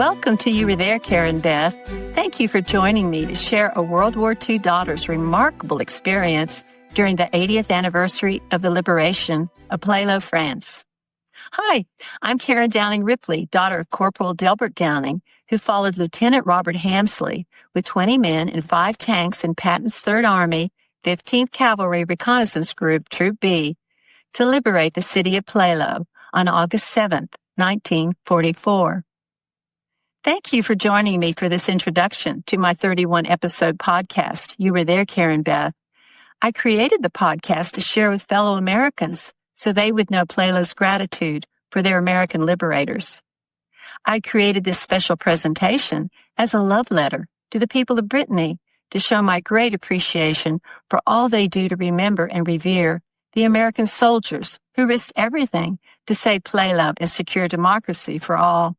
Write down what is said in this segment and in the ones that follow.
Welcome to You Were There, Karen Beth. Thank you for joining me to share a World War II daughter's remarkable experience during the 80th anniversary of the Liberation of Plélo, France. Hi, I'm Karen Downing Ripley, daughter of Corporal Delbert Downing, who followed Lieutenant Robert Hamsley with 20 men and 5 tanks in Patton's 3rd Army, 15th Cavalry Reconnaissance Group, Troop B, to liberate the city of Plélo on August 7, 1944. Thank you for joining me for this introduction to my 31-episode podcast, You Were There, Karen Beth. I created the podcast to share with fellow Americans so they would know Plélo's gratitude for their American liberators. I created this special presentation as a love letter to the people of Brittany to show my great appreciation for all they do to remember and revere the American soldiers who risked everything to save Plélo and secure democracy for all.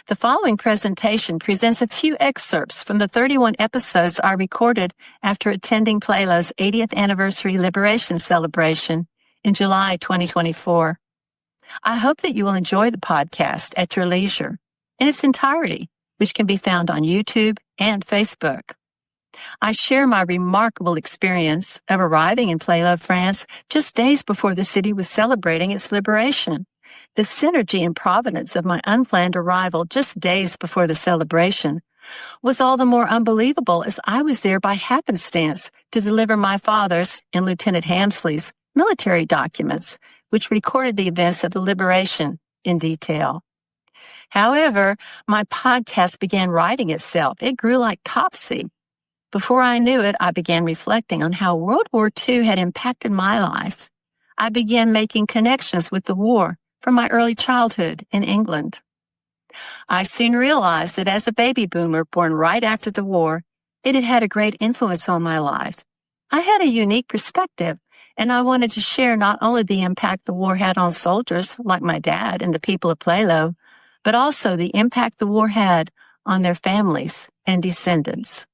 The following presentation presents a few excerpts from the 31 episodes I recorded after attending Plélo's 80th anniversary liberation celebration in July 2024. I hope that you will enjoy the podcast at your leisure in its entirety, which can be found on YouTube and Facebook. I share my remarkable experience of arriving in Plélo, France, just days before the city was celebrating its liberation. The synergy and providence of my unplanned arrival just days before the celebration was all the more unbelievable as I was there by happenstance to deliver my father's and Lieutenant Hamsley's military documents, which recorded the events of the liberation in detail. However, my podcast began writing itself. It grew like Topsy. Before I knew it, I began reflecting on how World War II had impacted my life. I began making connections with the war from my early childhood in England. I soon realized that as a baby boomer born right after the war, it had had a great influence on my life. I had a unique perspective, and I wanted to share not only the impact the war had on soldiers like my dad and the people of Plélo, but also the impact the war had on their families and descendants.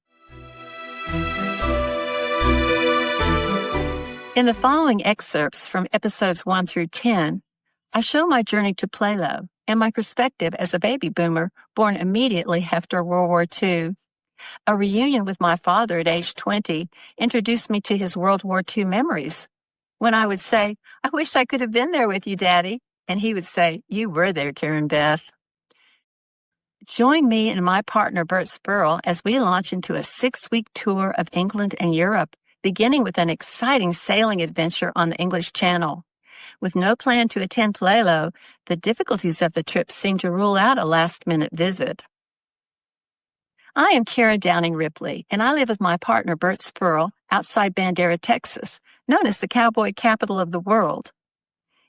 In the following excerpts from episodes 1 through 10, I show my journey to Plélo and my perspective as a baby boomer born immediately after World War II. A reunion with my father at age 20 introduced me to his World War II memories. When I would say, "I wish I could have been there with you, Daddy," and he would say, "You were there, Karen Beth." Join me and my partner, Bert Spurl, as we launch into a 6-week tour of England and Europe, beginning with an exciting sailing adventure on the English Channel. With no plan to attend Plélo, the difficulties of the trip seemed to rule out a last-minute visit. I am Karen Downing Ripley, and I live with my partner, Bert Spurl, outside Bandera, Texas, known as the cowboy capital of the world.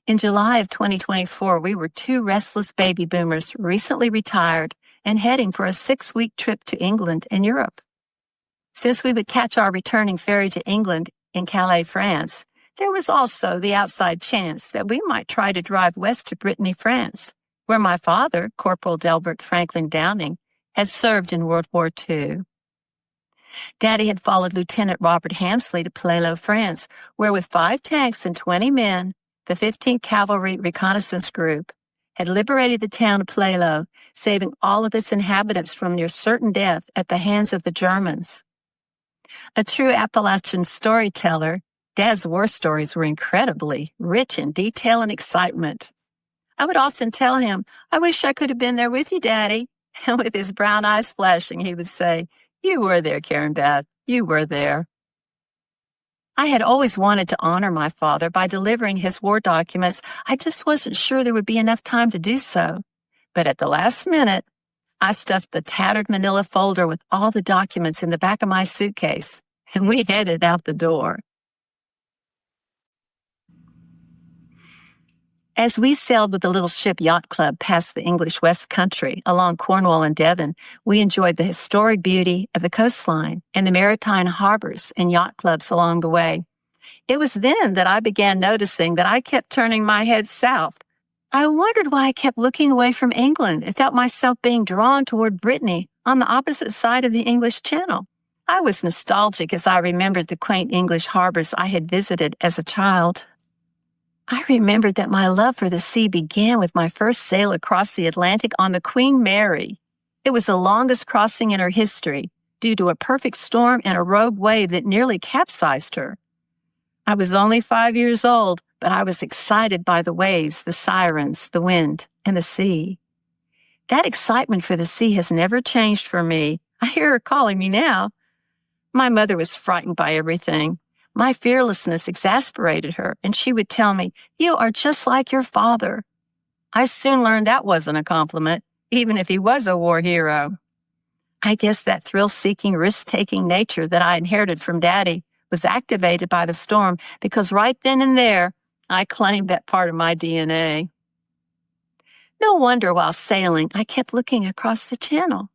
In July of 2024, we were 2 restless baby boomers recently retired and heading for a 6-week trip to England and Europe. Since we would catch our returning ferry to England in Calais, France, there was also the outside chance that we might try to drive west to Brittany, France, where my father, Corporal Delbert Downing, had served in World War II. Daddy had followed Lieutenant Robert Hamsley to Plélo, France, where with 5 tanks and 20 men, the 15th Cavalry Reconnaissance Group had liberated the town of Plélo, saving all of its inhabitants from near certain death at the hands of the Germans. A true Appalachian storyteller, Dad's war stories were incredibly rich in detail and excitement. I would often tell him, "I wish I could have been there with you, Daddy." And with his brown eyes flashing, he would say, "You were there, Karen Beth. You were there." I had always wanted to honor my father by delivering his war documents. I just wasn't sure there would be enough time to do so. But at the last minute, I stuffed the tattered manila folder with all the documents in the back of my suitcase, and we headed out the door. As we sailed with the Little Ship Yacht Club past the English West Country along Cornwall and Devon, we enjoyed the historic beauty of the coastline and the maritime harbors and yacht clubs along the way. It was then that I began noticing that I kept turning my head south. I wondered why I kept looking away from England and felt myself being drawn toward Brittany on the opposite side of the English Channel. I was nostalgic as I remembered the quaint English harbors I had visited as a child. I remembered that my love for the sea began with my first sail across the Atlantic on the Queen Mary. It was the longest crossing in her history, due to a perfect storm and a rogue wave that nearly capsized her. I was only 5 years old, but I was excited by the waves, the sirens, the wind, and the sea. That excitement for the sea has never changed for me. I hear her calling me now. My mother was frightened by everything. My fearlessness exasperated her, and she would tell me, "You are just like your father." I soon learned that wasn't a compliment, even if he was a war hero. I guess that thrill-seeking, risk-taking nature that I inherited from Daddy was activated by the storm because right then and there, I claimed that part of my DNA. No wonder while sailing, I kept looking across the channel.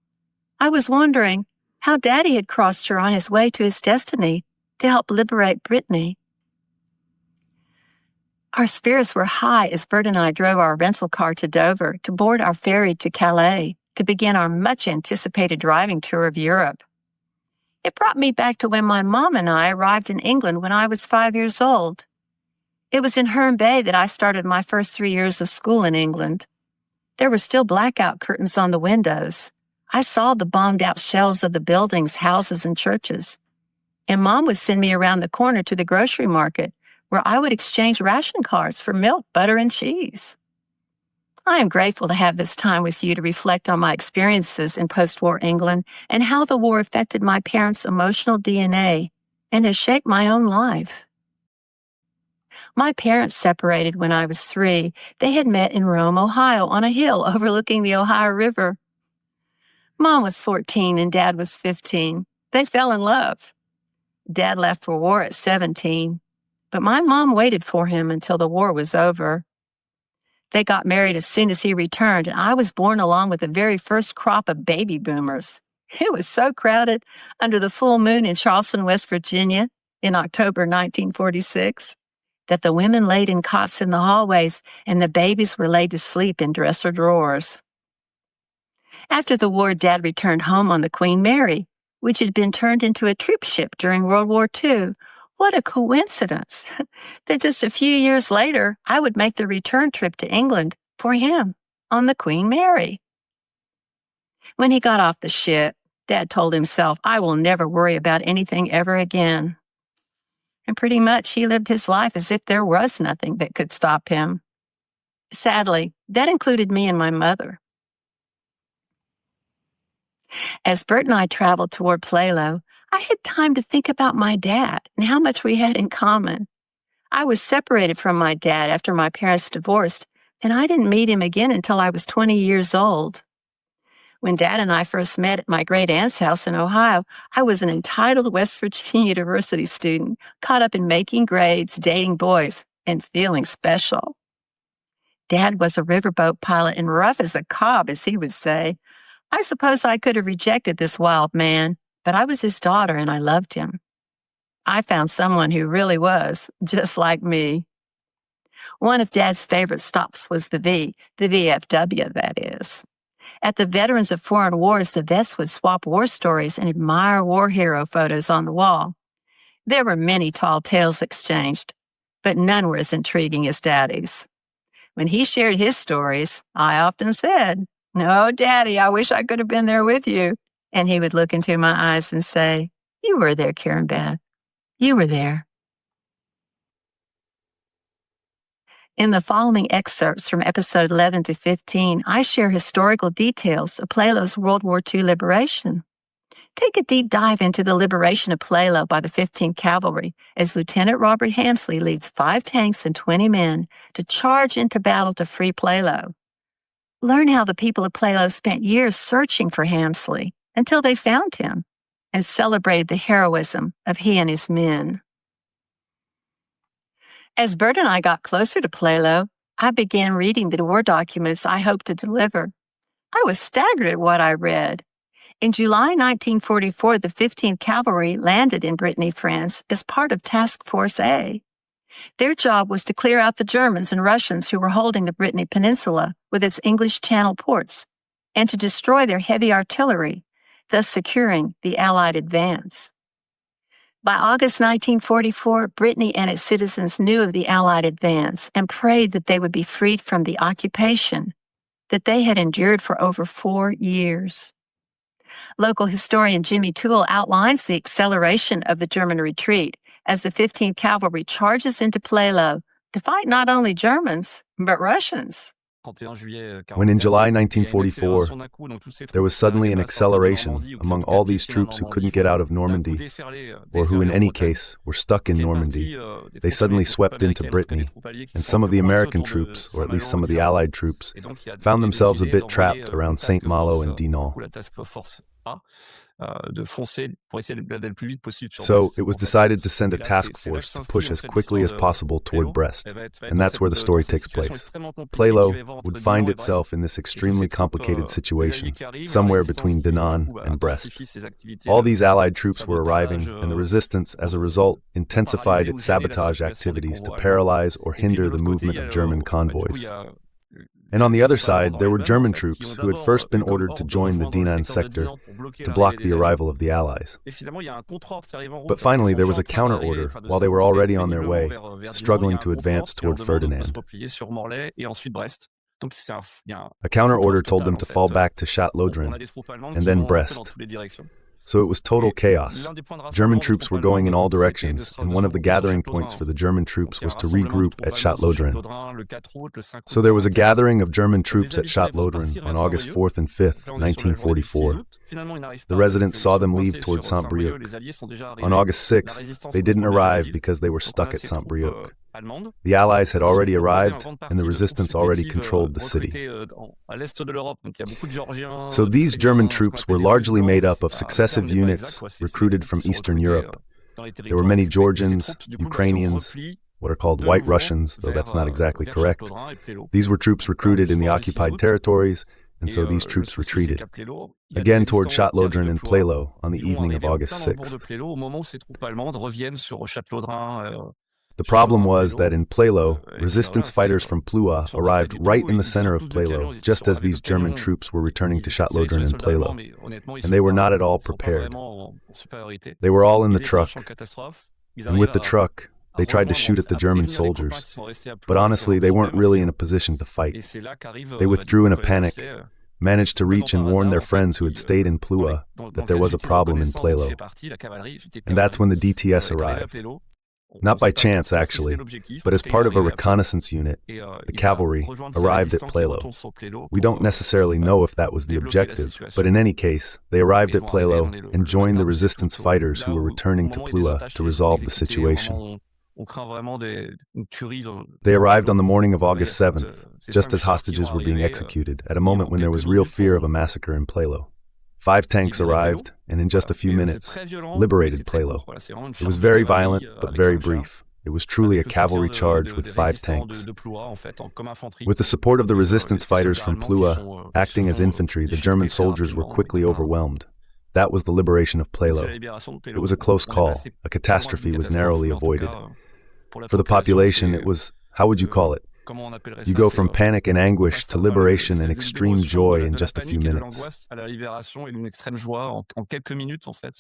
I was wondering how Daddy had crossed her on his way to his destiny to help liberate Brittany. Our spirits were high as Bert and I drove our rental car to Dover to board our ferry to Calais to begin our much-anticipated driving tour of Europe. It brought me back to when my mom and I arrived in England when I was 5 years old. It was in Herne Bay that I started my first 3 years of school in England. There were still blackout curtains on the windows. I saw the bombed-out shells of the buildings, houses, and churches. And Mom would send me around the corner to the grocery market, where I would exchange ration cards for milk, butter, and cheese. I am grateful to have this time with you to reflect on my experiences in post-war England and how the war affected my parents' emotional DNA and has shaped my own life. My parents separated when I was 3. They had met in Rome, Ohio, on a hill overlooking the Ohio River. Mom was 14 and Dad was 15. They fell in love. Dad left for war at 17, but my mom waited for him until the war was over. They got married as soon as he returned, and I was born along with the very first crop of baby boomers. It was so crowded under the full moon in Charleston, West Virginia, in October 1946, that the women laid in cots in the hallways and the babies were laid to sleep in dresser drawers. After the war, Dad returned home on the Queen Mary, which had been turned into a troop ship during World War II. What a coincidence that just a few years later, I would make the return trip to England for him on the Queen Mary. When he got off the ship, Dad told himself, "I will never worry about anything ever again." And pretty much he lived his life as if there was nothing that could stop him. Sadly, that included me and my mother. As Bert and I traveled toward Plélo, I had time to think about my dad and how much we had in common. I was separated from my dad after my parents divorced, and I didn't meet him again until I was 20 years old. When Dad and I first met at my great-aunt's house in Ohio, I was an entitled West Virginia University student, caught up in making grades, dating boys, and feeling special. Dad was a riverboat pilot and rough as a cob, as he would say. I suppose I could have rejected this wild man, but I was his daughter and I loved him. I found someone who really was just like me. One of Dad's favorite stops was the VFW, that is. At the Veterans of Foreign Wars, the vets would swap war stories and admire war hero photos on the wall. There were many tall tales exchanged, but none were as intriguing as Daddy's. When he shared his stories, I often said, "No, Daddy, I wish I could have been there with you." And he would look into my eyes and say, "You were there, Karen Beth. You were there." In the following excerpts from episode 11 to 15, I share historical details of Plélo's World War II liberation. Take a deep dive into the liberation of Plélo by the 15th Cavalry as Lieutenant Robert Hamsley leads 5 tanks and 20 men to charge into battle to free Plélo. Learn how the people of Plélo spent years searching for Hamsley until they found him and celebrated the heroism of he and his men. As Bert and I got closer to Plélo, I began reading the war documents I hoped to deliver. I was staggered at what I read. In July 1944, the 15th Cavalry landed in Brittany, France, as part of Task Force A. Their job was to clear out the Germans and Russians who were holding the Brittany Peninsula with its English Channel ports, and to destroy their heavy artillery, thus securing the Allied advance. By August 1944, Brittany and its citizens knew of the Allied advance and prayed that they would be freed from the occupation that they had endured for over 4 years. Local historian Jimmy Toole outlines the acceleration of the German retreat as the 15th Cavalry charges into Plélo to fight not only Germans, but Russians. When in July 1944, there was suddenly an acceleration among all these troops who couldn't get out of Normandy, or who in any case were stuck in Normandy. They suddenly swept into Brittany, and some of the American troops, or at least some of the Allied troops, found themselves a bit trapped around Saint-Malo and Dinant. So it was decided to send a task force to push as quickly as possible toward Brest, and that's where the story takes place. Plélo would find itself in this extremely complicated situation, somewhere between Dinant and Brest. All these Allied troops were arriving, and the resistance, as a result, intensified its sabotage activities to paralyze or hinder the movement of German convoys. And on the other side, there were German troops who had first been ordered to join the Dinant sector to block the arrival of the Allies. But finally, there was a counter-order while they were already on their way, struggling to advance toward Ferdinand. A counter-order told them to fall back to Château-Laudren and then Brest. So it was total chaos. German troops were going in all directions, and one of the gathering points for the German troops was to regroup at Château-Laudren. So there was a gathering of German troops at Château-Laudren on August 4th and 5th, 1944. The residents saw them leave toward Saint-Brieuc. On August 6th, they didn't arrive because they were stuck at Saint-Brieuc. The Allies had already arrived, and the resistance already controlled the city. So these German troops were largely made up of successive units recruited from Eastern Europe. There were many Georgians, Ukrainians, what are called White Russians, though that's not exactly correct. These were troops recruited in the occupied territories, and so these troops retreated, again toward Château-Laudren and Plélo on the evening of August 6th. The problem was that in Plélo, resistance fighters from Ploua arrived right in the center of Plélo, just as these German troops were returning to Château-Laudren and Plélo, and they were not at all prepared. They were all in the truck, and with the truck, they tried to shoot at the German soldiers, but honestly, they weren't really in a position to fight. They withdrew in a panic, managed to reach and warn their friends who had stayed in Ploua that there was a problem in Plélo, and that's when the DTS arrived. Not by chance, actually, but as part of a reconnaissance unit, the cavalry arrived at Plélo. We don't necessarily know if that was the objective, but in any case, they arrived at Plélo and joined the resistance fighters who were returning to Ploua to resolve the situation. They arrived on the morning of August 7th, just as hostages were being executed, at a moment when there was real fear of a massacre in Plélo. 5 tanks arrived, and in just a few minutes, liberated Plélo. It was very violent, but very brief. It was truly a cavalry charge with 5 tanks. With the support of the resistance fighters from Ploua, acting as infantry, the German soldiers were quickly overwhelmed. That was the liberation of Plélo. It was a close call. A catastrophe was narrowly avoided. For the population, it was, how would you call it? You go from panic and anguish to liberation and extreme joy in just a few minutes.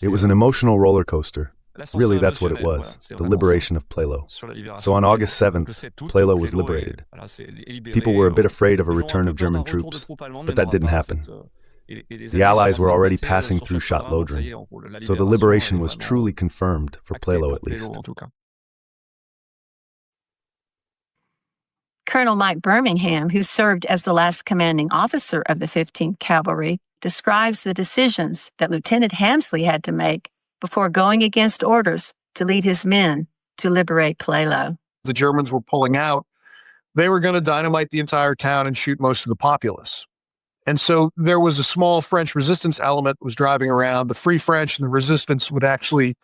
It was an emotional roller coaster. Really, that's what it was, the liberation of Plélo. So on August 7th, Plélo was liberated. People were a bit afraid of a return of German troops, but that didn't happen. The Allies were already passing through Château-Laudren, so the liberation was truly confirmed, for Plélo at least. Colonel Mike Birmingham, who served as the last commanding officer of the 15th Cavalry, describes the decisions that Lieutenant Hamsley had to make before going against orders to lead his men to liberate Plélo. The Germans were pulling out. They were going to dynamite the entire town and shoot most of the populace. And so there was a small French resistance element that was driving around. The Free French and the resistance would actually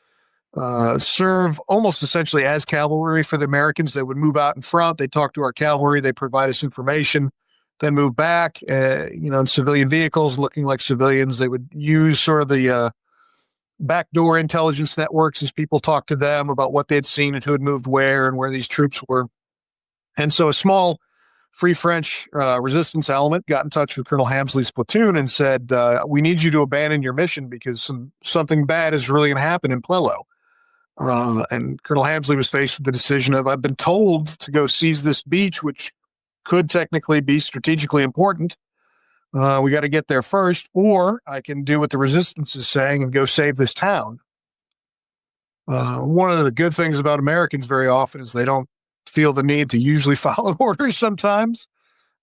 serve almost essentially as cavalry for the Americans. They would move out in front. They talk to our cavalry. They provide us information, then move back, in civilian vehicles, looking like civilians. They would use sort of the backdoor intelligence networks as people talked to them about what they'd seen and who had moved where and where these troops were. And so a small Free French resistance element got in touch with Colonel Hamsley's platoon and said, we need you to abandon your mission because something bad is really going to happen in Plélo. And Colonel Hamsley was faced with the decision of, I've been told to go seize this beach, which could technically be strategically important. We got to get there first, or I can do what the resistance is saying and go save this town. One of the good things about Americans very often is they don't feel the need to usually follow orders sometimes.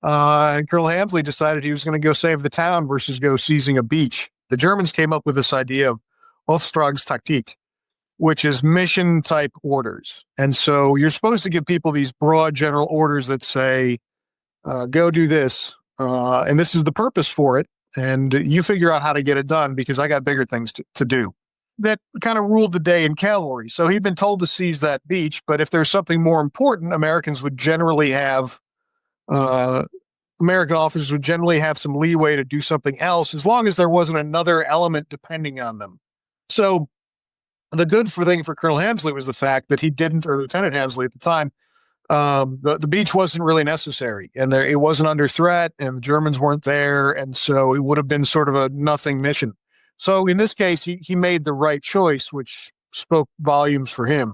And Colonel Hamsley decided he was going to go save the town versus go seizing a beach. The Germans came up with this idea of Auftragstaktik, which is mission type orders. And so you're supposed to give people these broad general orders that say, go do this, and this is the purpose for it, and you figure out how to get it done because I got bigger things to do. That kind of ruled the day in cavalry. So he'd been told to seize that beach, but if there's something more important, American officers would generally have some leeway to do something else as long as there wasn't another element depending on them. So the good thing for Colonel Hamsley was the fact that he didn't, or Lieutenant Hamsley at the time, the beach wasn't really necessary, and it wasn't under threat, and the Germans weren't there, and so it would have been sort of a nothing mission. So in this case, he made the right choice, which spoke volumes for him.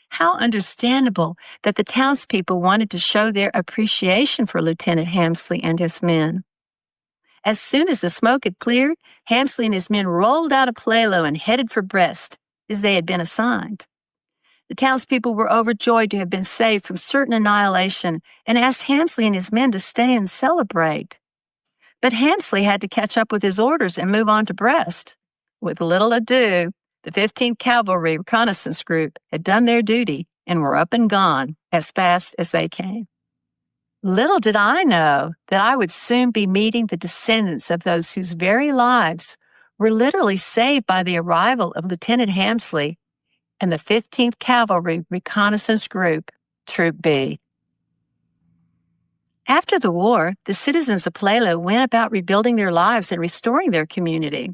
How understandable that the townspeople wanted to show their appreciation for Lieutenant Hamsley and his men. As soon as the smoke had cleared, Hamsley and his men rolled out of Plélo and headed for Brest, as they had been assigned. The townspeople were overjoyed to have been saved from certain annihilation and asked Hamsley and his men to stay and celebrate. But Hamsley had to catch up with his orders and move on to Brest. With little ado, the 15th Cavalry Reconnaissance Group had done their duty and were up and gone as fast as they came. Little did I know that I would soon be meeting the descendants of those whose very lives were literally saved by the arrival of Lieutenant Hamsley and the 15th Cavalry Reconnaissance Group, Troop B. After the war, the citizens of Plélo went about rebuilding their lives and restoring their community.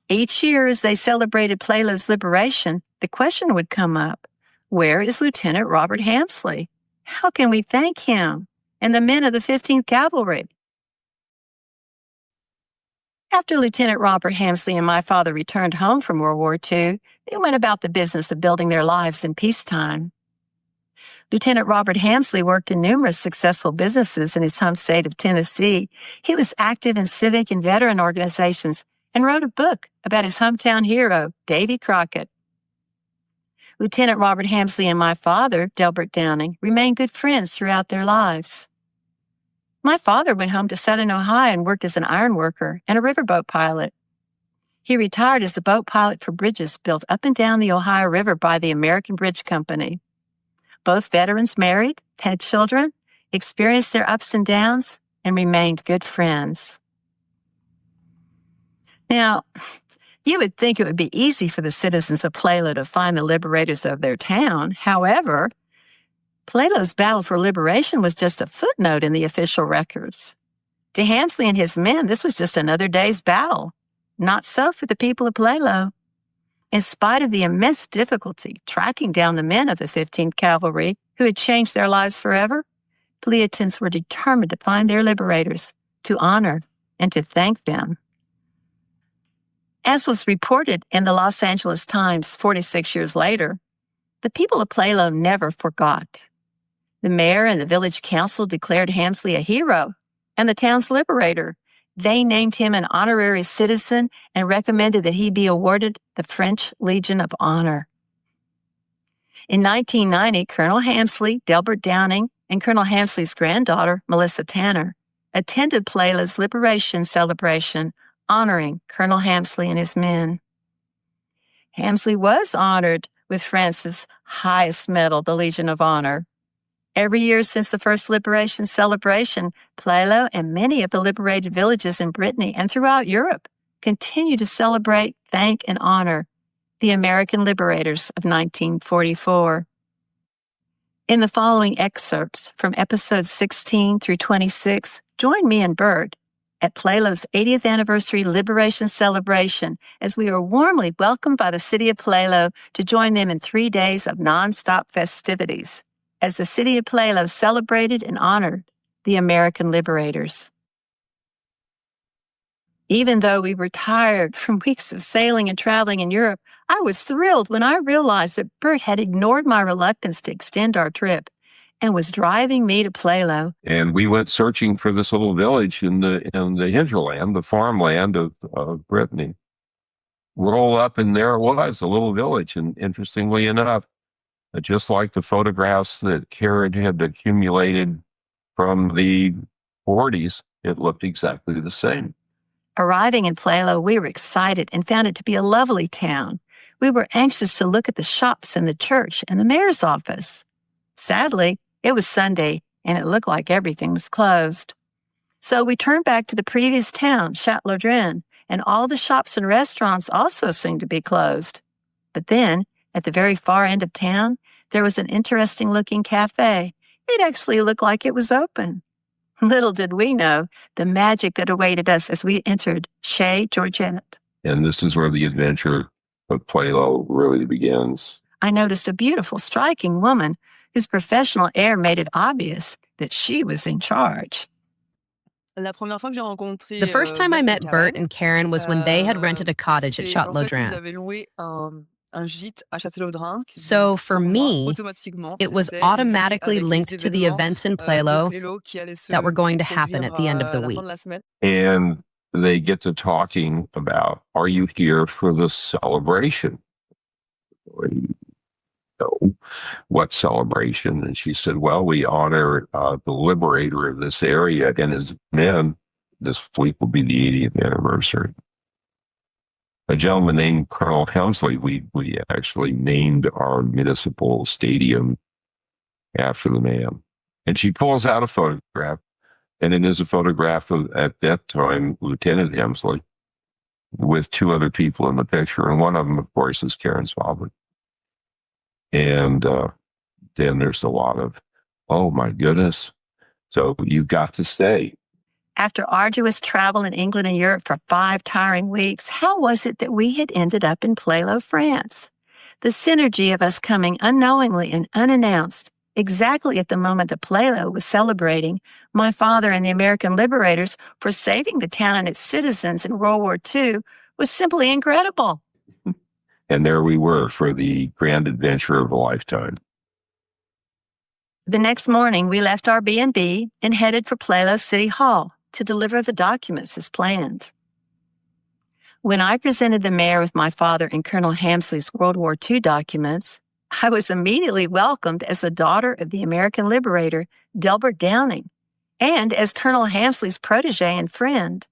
Each year, as they celebrated Plélo's liberation, the question would come up, where is Lieutenant Robert Hamsley? How can we thank him and the men of the 15th Cavalry? After Lieutenant Robert Hamsley and my father returned home from World War II, they went about the business of building their lives in peacetime. Lieutenant Robert Hamsley worked in numerous successful businesses in his home state of Tennessee. He was active in civic and veteran organizations and wrote a book about his hometown hero, Davy Crockett. Lieutenant Robert Hamsley and my father, Delbert Downing, remained good friends throughout their lives. My father went home to Southern Ohio and worked as an iron worker and a riverboat pilot. He retired as the boat pilot for bridges built up and down the Ohio River by the American Bridge Company. Both veterans married, had children, experienced their ups and downs, and remained good friends. Now, you would think it would be easy for the citizens of Plélo to find the liberators of their town. However, Plélo's battle for liberation was just a footnote in the official records. To Hamsley and his men, this was just another day's battle. Not so for the people of Plélo. In spite of the immense difficulty tracking down the men of the 15th Cavalry who had changed their lives forever, Pléotans were determined to find their liberators, to honor, and to thank them. As was reported in the Los Angeles Times 46 years later, the people of Plélo never forgot. The mayor and the village council declared Hamsley a hero and the town's liberator. They named him an honorary citizen and recommended that he be awarded the French Legion of Honor. In 1990, Colonel Hamsley, Delbert Downing, and Colonel Hamsley's granddaughter, Melissa Tanner, attended Plélo's liberation celebration, honoring Colonel Hamsley and his men. Hamsley was honored with France's highest medal, the Legion of Honor. Every year since the first liberation celebration, Plélo and many of the liberated villages in Brittany and throughout Europe continue to celebrate, thank, and honor the American liberators of 1944. In the following excerpts from episodes 16 through 26, join me and Bert at Plélo's 80th anniversary liberation celebration as we are warmly welcomed by the city of Plélo to join them in 3 days of non-stop festivities, as the city of Plélo celebrated and honored the American liberators. Even though we were tired from weeks of sailing and traveling in Europe, I was thrilled when I realized that Bert had ignored my reluctance to extend our trip and was driving me to Plélo. And we went searching for this little village in the hinterland, the farmland of Brittany. Roll up, and there it was, a little village. And interestingly enough, just like the photographs that Karen had accumulated from the 40s, it looked exactly the same. Arriving in Plélo, we were excited and found it to be a lovely town. We were anxious to look at the shops and the church and the mayor's office. Sadly, it was Sunday, and it looked like everything was closed. So we turned back to the previous town, Château-Laudren, and all the shops and restaurants also seemed to be closed. But then, at the very far end of town, there was an interesting-looking cafe. It actually looked like it was open. Little did we know the magic that awaited us as we entered Chez Georgette. And this is where the adventure of Plélo really begins. I noticed a beautiful, striking woman whose professional air made it obvious that she was in charge. The first time I met Bert and Karen was when they had rented a cottage at Château-Laudren. So for me, it was automatically linked to the events in Plélo that were going to happen at the end of the week. And they get to talking about, are you here for the celebration? No. What celebration? And she said, well, we honor the liberator of this area and his men. This week will be the 80th anniversary. A gentleman named Colonel Hamsley, we actually named our municipal stadium after the man. And she pulls out a photograph, and it is a photograph of, at that time, Lieutenant Hamsley with two other people in the picture. And one of them, of course, is Karen's father. And then there's a lot of, oh my goodness, so you've got to stay. After arduous travel in England and Europe for 5 tiring weeks, how was it that we had ended up in Plélo, France? The synergy of us coming unknowingly and unannounced, exactly at the moment that Plélo was celebrating my father and the American liberators for saving the town and its citizens in World War II, was simply incredible. And there we were for the grand adventure of a lifetime. The next morning, we left our B&B and headed for Plélo City Hall to deliver the documents as planned. When I presented the mayor with my father and Colonel Hamsley's World War II documents, I was immediately welcomed as the daughter of the American liberator Delbert Downing and as Colonel Hamsley's protege and friend.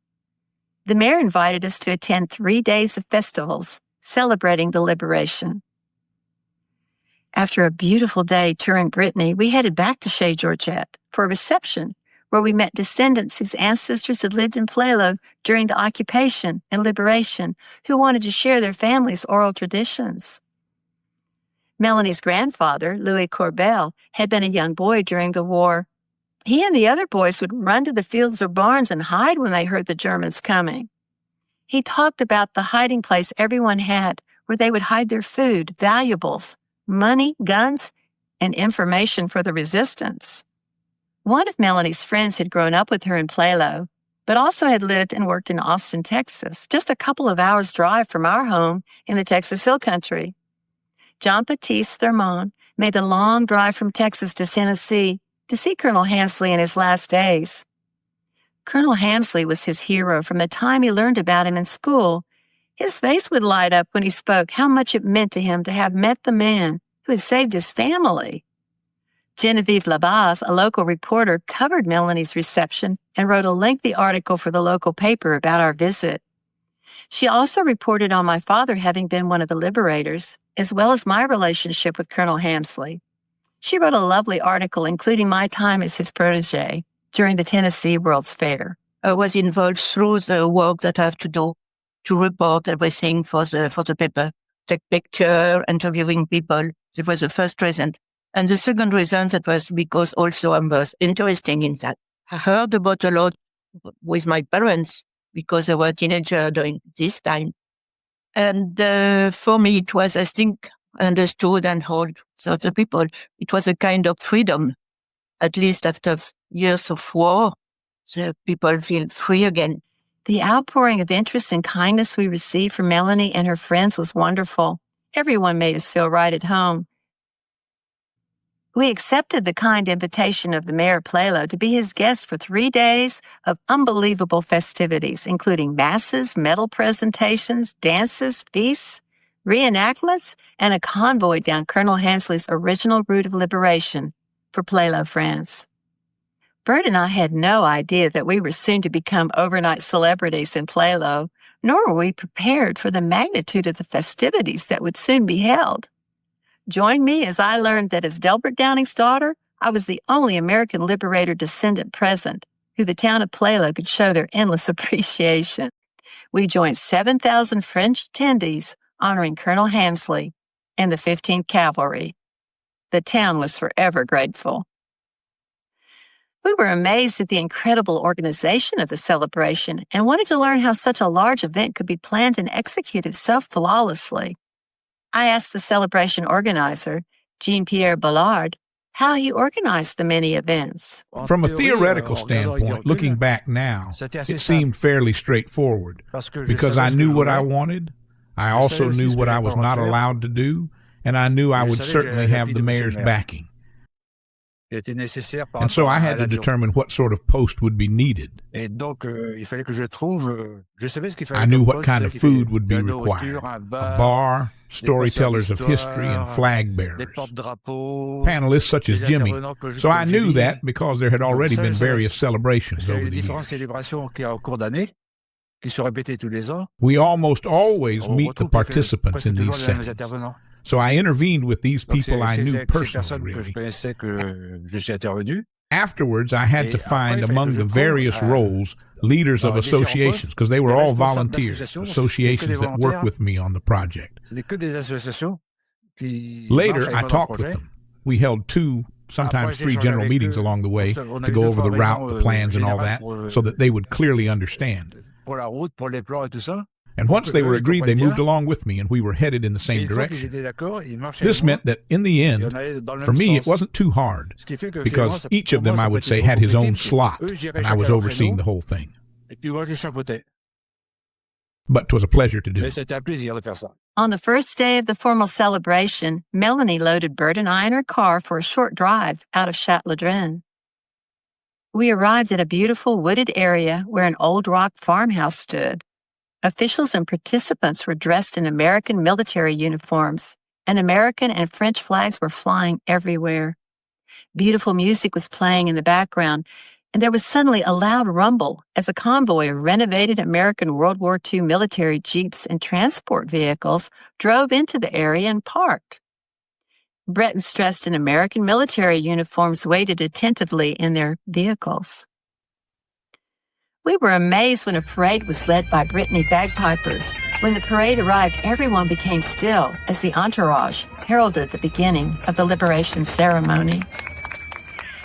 The mayor invited us to attend 3 days of festivals celebrating the liberation. After a beautiful day touring Brittany, we headed back to Chez Georgette for a reception where we met descendants whose ancestors had lived in Plélo during the occupation and liberation, who wanted to share their family's oral traditions. Melanie's grandfather, Louis Corbel, had been a young boy during the war. He and the other boys would run to the fields or barns and hide when they heard the Germans coming. He talked about the hiding place everyone had, where they would hide their food, valuables, money, guns, and information for the resistance. One of Melanie's friends had grown up with her in Plélo, but also had lived and worked in Austin, Texas, just a couple of hours' drive from our home in the Texas Hill Country. Jean-Baptiste Thurmond made the long drive from Texas to Tennessee to see Colonel Hamsley in his last days. Colonel Hamsley was his hero from the time he learned about him in school. His face would light up when he spoke how much it meant to him to have met the man who had saved his family. Genevieve Labaz, a local reporter, covered Melanie's reception and wrote a lengthy article for the local paper about our visit. She also reported on my father having been one of the liberators, as well as my relationship with Colonel Hamsley. She wrote a lovely article including my time as his protege during the Tennessee World's Fair. I was involved through the work that I have to do to report everything for the paper, take picture, interviewing people. That was the first reason. And the second reason, that was because also I was interested in that. I heard about a lot with my parents because they were teenagers during this time. And for me, it was, I think, understood and heard so the people. It was a kind of freedom. At least after years of war, the people feel free again. The outpouring of interest and kindness we received from Melanie and her friends was wonderful. Everyone made us feel right at home. We accepted the kind invitation of the mayor of Plélo to be his guest for 3 days of unbelievable festivities, including masses, medal presentations, dances, feasts, reenactments, and a convoy down Colonel Hamsley's original route of liberation for Plélo, France. Bert and I had no idea that we were soon to become overnight celebrities in Plélo, nor were we prepared for the magnitude of the festivities that would soon be held. Join me as I learned that as Delbert Downing's daughter, I was the only American liberator descendant present, who the town of Plélo could show their endless appreciation. We joined 7,000 French attendees honoring Colonel Hamsley and the 15th Cavalry. The town was forever grateful. We were amazed at the incredible organization of the celebration and wanted to learn how such a large event could be planned and executed so flawlessly. I asked the celebration organizer, Jean-Pierre Ballard, how he organized the many events. From a theoretical standpoint, looking back now, it seemed fairly straightforward because I knew what I wanted, I also knew what I was not allowed to do, and I knew I would certainly have the mayor's backing. And so I had to determine what sort of post would be needed. I knew what kind of food would be required: a bar, storytellers of history, and flag bearers, panelists such as Jimmy. So I knew that because there had already been various celebrations over the years. We almost always meet the participants in these settings. So I intervened with these people I knew personally, really. Afterwards, I had to find among the various roles leaders of associations, because they were all volunteers, associations that worked with me on the project. Later, I talked with them. We held 2, sometimes 3 general meetings along the way to go over the route, the plans, and all that, so that they would clearly understand. And once they were agreed, they moved along with me, and we were headed in the same direction. This meant that in the end, for me, it wasn't too hard, because each of them, I would say, had his own slot, and I was overseeing the whole thing. But 'twas a pleasure to do. On the first day of the formal celebration, Melanie loaded Bert and I in her car for a short drive out of Château-Laudren. We arrived at a beautiful wooded area where an old rock farmhouse stood. Officials and participants were dressed in American military uniforms, and American and French flags were flying everywhere. Beautiful music was playing in the background, and there was suddenly a loud rumble as a convoy of renovated American World War II military jeeps and transport vehicles drove into the area and parked. Bretons dressed in American military uniforms waited attentively in their vehicles. We were amazed when a parade was led by Brittany bagpipers. When the parade arrived, everyone became still as the entourage heralded the beginning of the liberation ceremony.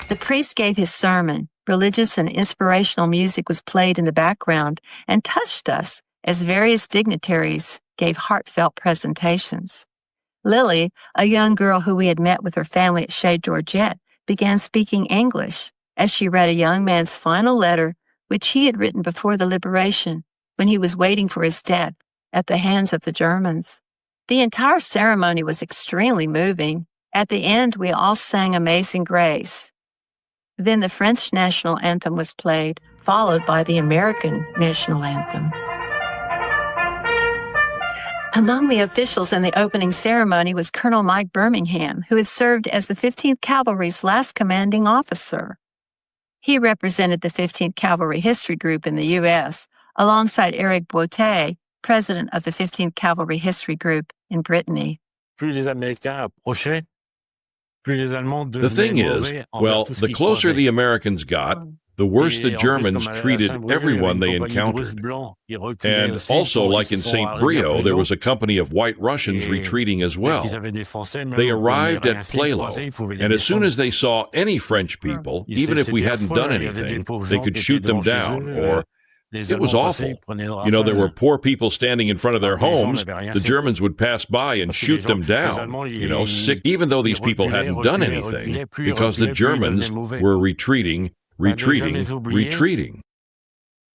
The priest gave his sermon. Religious and inspirational music was played in the background and touched us as various dignitaries gave heartfelt presentations. Lily, a young girl who we had met with her family at Chez Georgette, began speaking English as she read a young man's final letter which he had written before the liberation when he was waiting for his death at the hands of the Germans. The entire ceremony was extremely moving. At the end, we all sang Amazing Grace. Then the French national anthem was played, followed by the American national anthem. Among the officials in the opening ceremony was Colonel Mike Birmingham, who had served as the 15th Cavalry's last commanding officer. He represented the 15th Cavalry History Group in the U.S., alongside Eric Boité, president of the 15th Cavalry History Group in Brittany. The thing is, well, the closer the Americans got, the worse the Germans treated everyone they encountered. And also, like in St. Brieuc, there was a company of White Russians retreating as well. They arrived at Plélo, and as soon as they saw any French people, even if we hadn't done anything, they could shoot them down, or it was awful. You know, there were poor people standing in front of their homes. The Germans would pass by and shoot them down, you know, sick, even though these people hadn't done anything, because the Germans were retreating.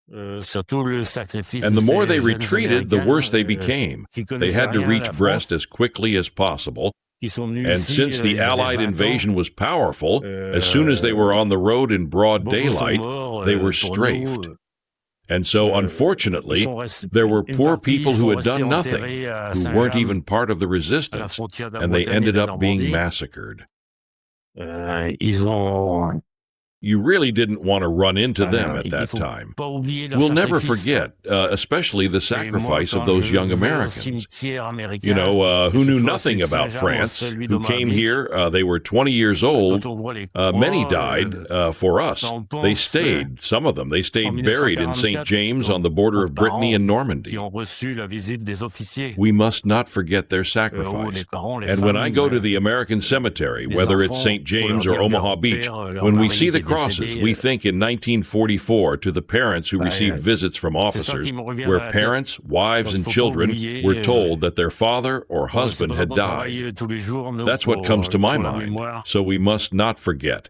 And the more they retreated, the worse they became. They had to reach Brest as quickly as possible. And since the Allied invasion was powerful, as soon as they were on the road in broad daylight, they were strafed. And so, unfortunately, there were poor people who had done nothing, who weren't even part of the resistance, and they ended up being massacred. You really didn't want to run into them at that time. We'll never forget, especially the sacrifice of those young Americans. Who knew nothing about France, who came here, they were 20 years old. Many died for us. They stayed, some of them, they stayed buried in St. James on the border of Brittany and Normandy. We must not forget their sacrifice. And when I go to the American cemetery, whether it's St. James or Omaha Beach, when we see the crosses, we think in 1944 to the parents who received visits from officers, where parents, wives, and children were told that their father or husband had died. That's what comes to my mind, so we must not forget.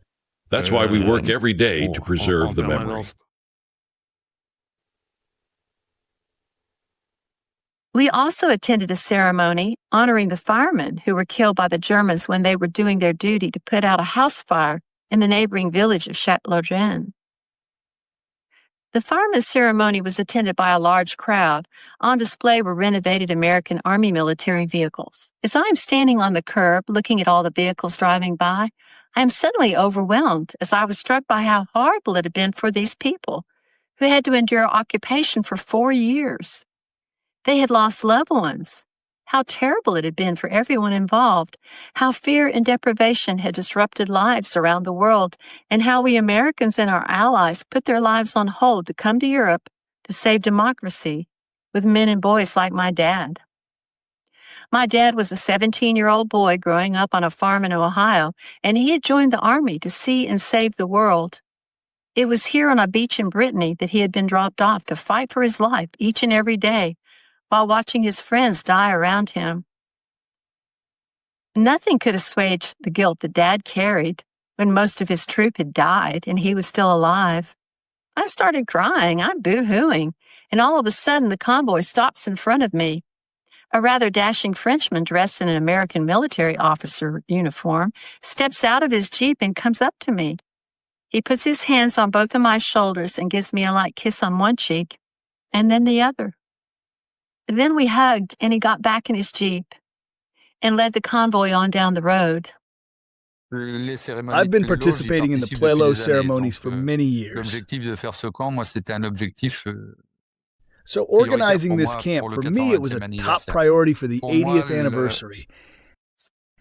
That's why we work every day to preserve the memory. We also attended a ceremony honoring the firemen who were killed by the Germans when they were doing their duty to put out a house fire in the neighboring village of Château-Laudren. The firemen's ceremony was attended by a large crowd. On display were renovated American Army military vehicles. As I am standing on the curb looking at all the vehicles driving by, I am suddenly overwhelmed as I was struck by how horrible it had been for these people who had to endure occupation for 4 years. They had lost loved ones. How terrible it had been for everyone involved, how fear and deprivation had disrupted lives around the world, and how we Americans and our allies put their lives on hold to come to Europe to save democracy with men and boys like my dad. My dad was a 17-year-old boy growing up on a farm in Ohio, and he had joined the Army to see and save the world. It was here on a beach in Brittany that he had been dropped off to fight for his life each and every day, while watching his friends die around him. Nothing could assuage the guilt that Dad carried when most of his troop had died and he was still alive. I started crying, I'm boo-hooing, and all of a sudden the convoy stops in front of me. A rather dashing Frenchman dressed in an American military officer uniform steps out of his Jeep and comes up to me. He puts his hands on both of my shoulders and gives me a light kiss on one cheek and then the other. Then we hugged, and he got back in his Jeep and led the convoy on down the road. I've been participating in the Plélo ceremonies for many years. So organizing this camp, for me, it was a top priority for the 80th anniversary.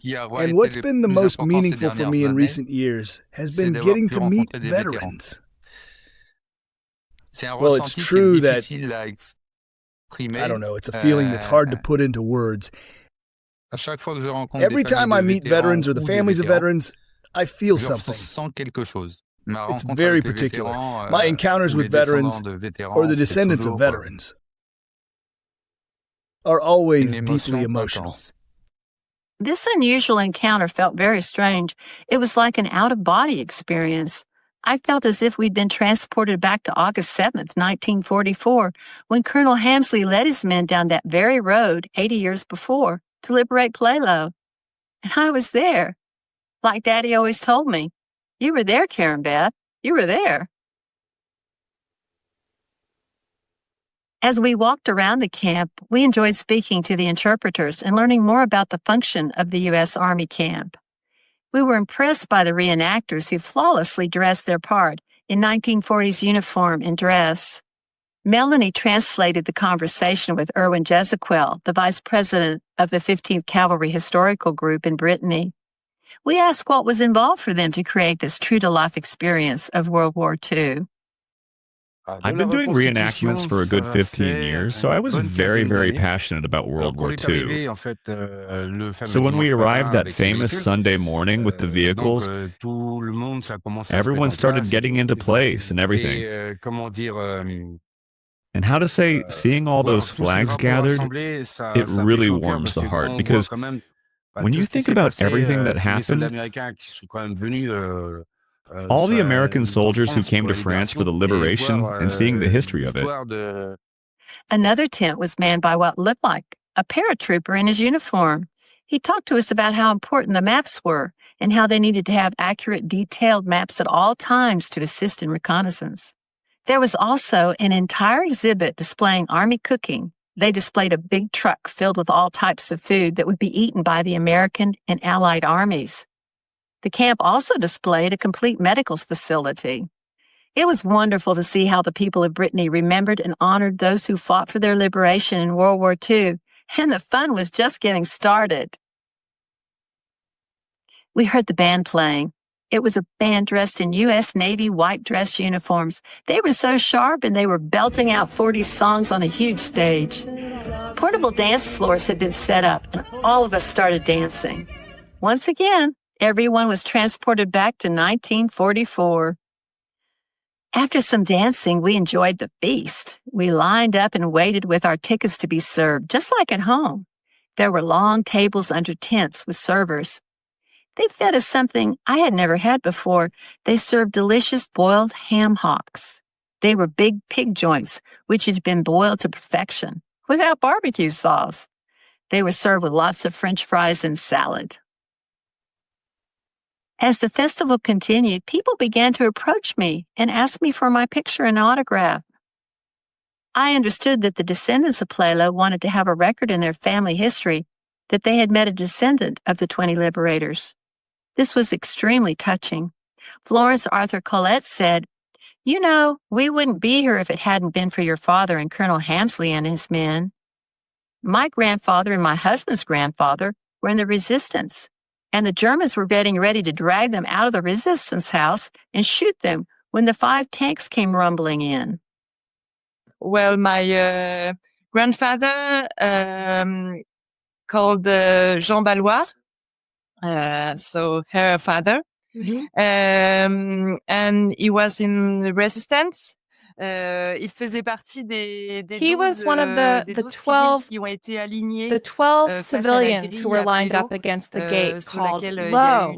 And what's been the most meaningful for me in recent years has been getting to meet veterans. Well, it's true that I don't know, it's a feeling that's hard to put into words. Every time I meet veterans or the families of veterans, I feel something. It's very particular. My encounters with veterans, or the descendants of veterans, are always deeply emotional. This unusual encounter felt very strange. It was like an out-of-body experience. I felt as if we'd been transported back to August 7th, 1944, when Colonel Hamsley led his men down that very road 80 years before to liberate Plélo. And I was there, like Daddy always told me. You were there, Karen Beth. You were there. As we walked around the camp, we enjoyed speaking to the interpreters and learning more about the function of the U.S. Army camp. We were impressed by the reenactors who flawlessly dressed their part in 1940s uniform and dress. Melanie translated the conversation with Erwin Jezequel, the vice president of the 15th Cavalry Historical Group in Brittany. We asked what was involved for them to create this true-to-life experience of World War II. I've been doing reenactments for a good 15 years, so I was very, very passionate about World War II. So when we arrived that famous Sunday morning with the vehicles, everyone started getting into place and everything. And how to say, seeing all those flags gathered, it really warms the heart, because when you think about everything that happened, All the American soldiers who came to France for the liberation and seeing the history of it. Another tent was manned by what looked like a paratrooper in his uniform. He talked to us about how important the maps were and how they needed to have accurate, detailed maps at all times to assist in reconnaissance. There was also an entire exhibit displaying Army cooking. They displayed a big truck filled with all types of food that would be eaten by the American and Allied armies. The camp also displayed a complete medical facility. It was wonderful to see how the people of Brittany remembered and honored those who fought for their liberation in World War II, and the fun was just getting started. We heard the band playing. It was a band dressed in U.S. Navy white dress uniforms. They were so sharp and they were belting out 40 songs on a huge stage. Portable dance floors had been set up and all of us started dancing. Once again, everyone was transported back to 1944. After some dancing, we enjoyed the feast. We lined up and waited with our tickets to be served, just like at home. There were long tables under tents with servers. They fed us something I had never had before. They served delicious boiled ham hocks. They were big pig joints, which had been boiled to perfection, without barbecue sauce. They were served with lots of French fries and salad. As the festival continued, people began to approach me and ask me for my picture and autograph. I understood that the descendants of Plélo wanted to have a record in their family history that they had met a descendant of the 20 liberators. This was extremely touching. Florence Arthur Collette said, "You know, we wouldn't be here if it hadn't been for your father and Colonel Hamsley and his men. My grandfather and my husband's grandfather were in the resistance, and the Germans were getting ready to drag them out of the resistance house and shoot them when the 5 tanks came rumbling in." Well, my grandfather called Jean Ballois, so her father, and he was in the resistance. Il faisait partie He was one of the 12 civilians who were lined up against the gate called Lo,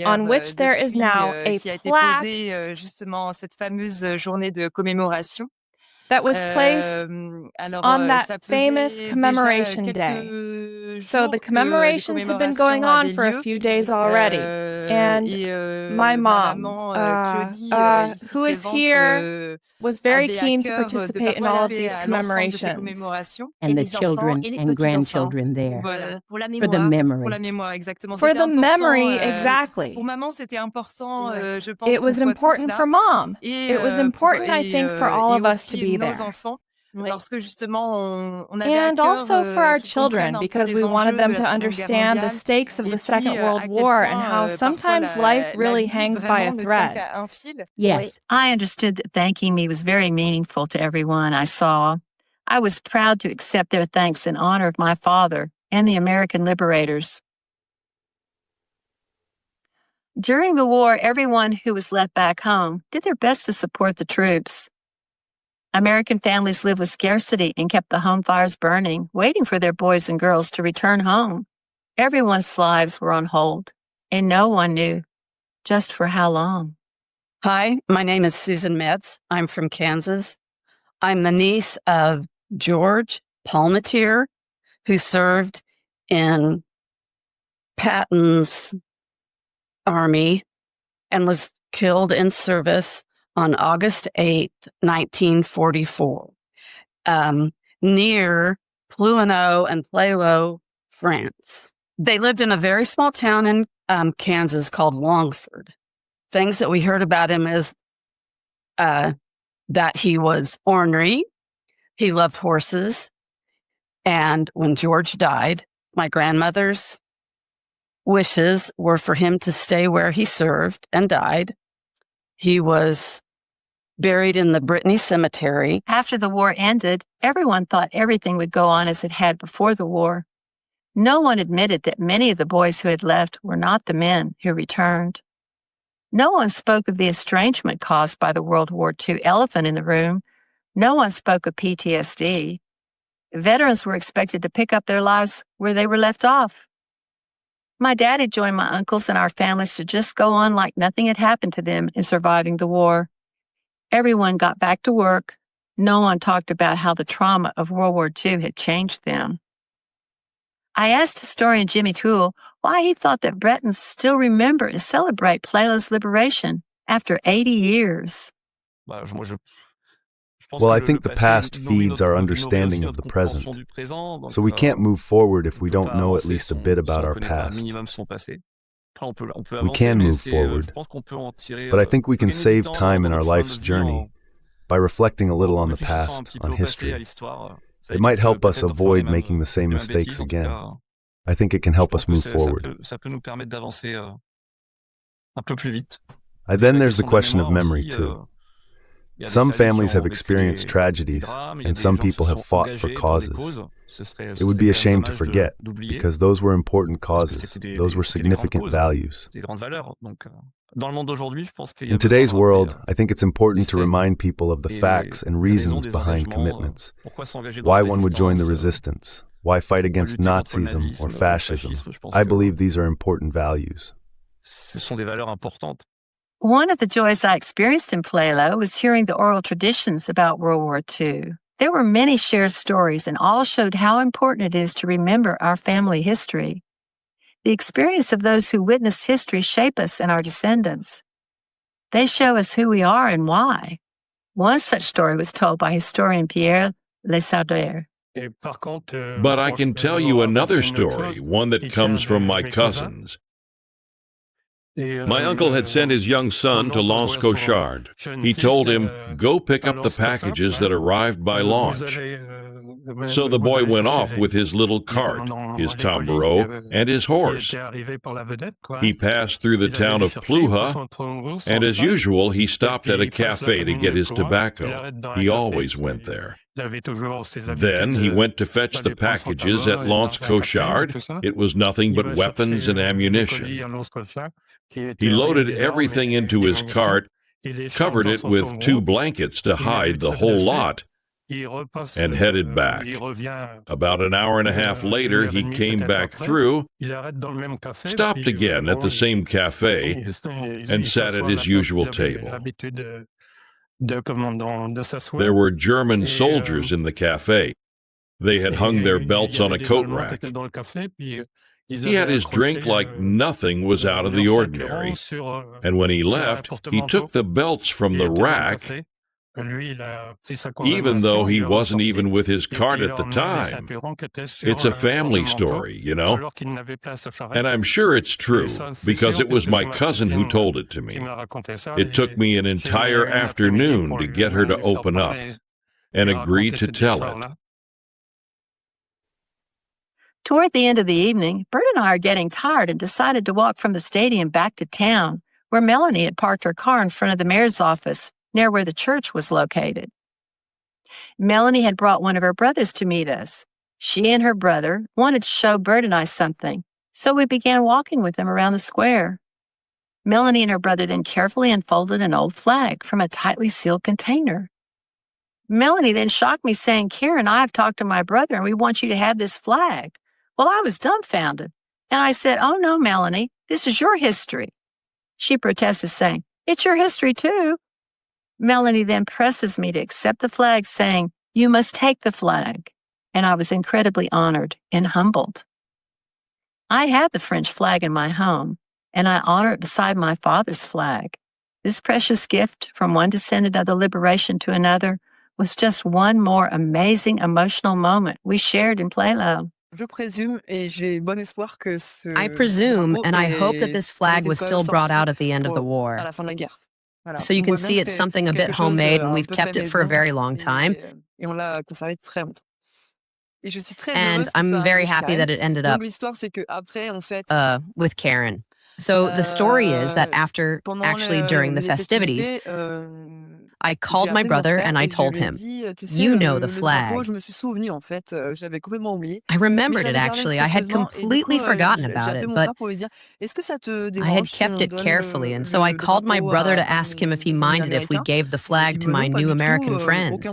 on which there is now a plaque justement cette fameuse journée de commémoration. That was placed on that famous commemoration day. So the commemorations had been going on for a few days already. And my mom, who is here, was very keen to participate in all of these commemorations. And the children and grandchildren there. For the memory. For the memory, exactly. It was important for Mom. It was important, I think, for all of us to be there. And also for our children, because we wanted them to understand the stakes of the Second World War and how sometimes life really hangs by a thread. Yes, I understood that thanking me was very meaningful to everyone I saw. I was proud to accept their thanks in honor of my father and the American liberators. During the war, everyone who was left back home did their best to support the troops. American families lived with scarcity and kept the home fires burning, waiting for their boys and girls to return home. Everyone's lives were on hold, and no one knew just for how long. Hi, my name is Susan Metz. I'm from Kansas. I'm the niece of George Palmatier, who served in Patton's army and was killed in service on August 8th, 1944, near Plouenot and Plélo, France. They lived in a very small town in Kansas called Longford. Things that we heard about him is that he was ornery, he loved horses, and when George died, my grandmother's wishes were for him to stay where he served and died. He was buried in the Brittany Cemetery. After the war ended, everyone thought everything would go on as it had before the war. No one admitted that many of the boys who had left were not the men who returned. No one spoke of the estrangement caused by the World War II elephant in the room. No one spoke of PTSD. Veterans were expected to pick up their lives where they were left off. My dad had joined my uncles and our families to just go on like nothing had happened to them in surviving the war. Everyone got back to work. No one talked about how the trauma of World War II had changed them. I asked historian Jimmy Toole why he thought that Bretons still remember and celebrate Plélo's liberation after 80 years. Well, I think the past feeds our understanding of the present. So we can't move forward if we don't know at least a bit about our past. We can move forward, but I think we can save time in our life's journey by reflecting a little on the past, on history. It might help us avoid making the same mistakes again. I think it can help us move forward. Then there's the question of memory, too. Some families have experienced tragedies, and some people have fought for causes. It would be a shame to forget, because those were important causes. Those were significant values. In today's world, I think it's important to remind people of the facts and reasons behind commitments. Why one would join the resistance. Why fight against Nazism or fascism. I believe these are important values. One of the joys I experienced in Plélo was hearing the oral traditions about World War II. There were many shared stories, and all showed how important it is to remember our family history. The experience of those who witnessed history shape us and our descendants. They show us who we are and why. One such story was told by historian Pierre Lesaudier. But I can tell you another story, one that comes from my cousins. My uncle had sent his young son to Lance Cochard. He told him, "Go pick up the packages that arrived by launch." So the boy went off with his little cart, his tambourot, and his horse. He passed through the town of Plélo, and as usual, he stopped at a cafe to get his tobacco. He always went there. Then he went to fetch the packages at Lance Cochard. It was nothing but weapons and ammunition. He loaded everything into his cart, covered it with 2 blankets to hide the whole lot, and headed back. About an hour and a half later, he came back through, stopped again at the same cafe, and sat at his usual table. There were German soldiers in the cafe. They had hung their belts on a coat rack. He had his drink like nothing was out of the ordinary, and when he left, he took the belts from the rack, even though he wasn't even with his cart at the time. It's a family story, you know, and I'm sure it's true, because it was my cousin who told it to me. It took me an entire afternoon to get her to open up and agree to tell it. Toward the end of the evening, Bert and I are getting tired and decided to walk from the stadium back to town, where Melanie had parked her car in front of the mayor's office, near where the church was located. Melanie had brought one of her brothers to meet us. She and her brother wanted to show Bert and I something, so we began walking with them around the square. Melanie and her brother then carefully unfolded an old flag from a tightly sealed container. Melanie then shocked me, saying, "Karen, I have talked to my brother, and we want you to have this flag." Well, I was dumbfounded, and I said, "Oh no, Melanie, this is your history." She protested, saying, "It's your history too." Melanie then presses me to accept the flag, saying, "You must take the flag," and I was incredibly honored and humbled. I have the French flag in my home, and I honor it beside my father's flag. This precious gift from one descendant of the liberation to another was just one more amazing emotional moment we shared in Plélo. I presume, and I hope that this flag was still brought out at the end of the war. So you can see it's something a bit homemade, and we've kept it for a very long time. And I'm very happy that it ended up with Karen. So the story is that during the festivities, I called my brother and I told him, "You know the flag." I remembered it, actually. I had completely forgotten about it, but I had kept it carefully, and so I called my brother to ask him if he minded if we gave the flag to my new American friends.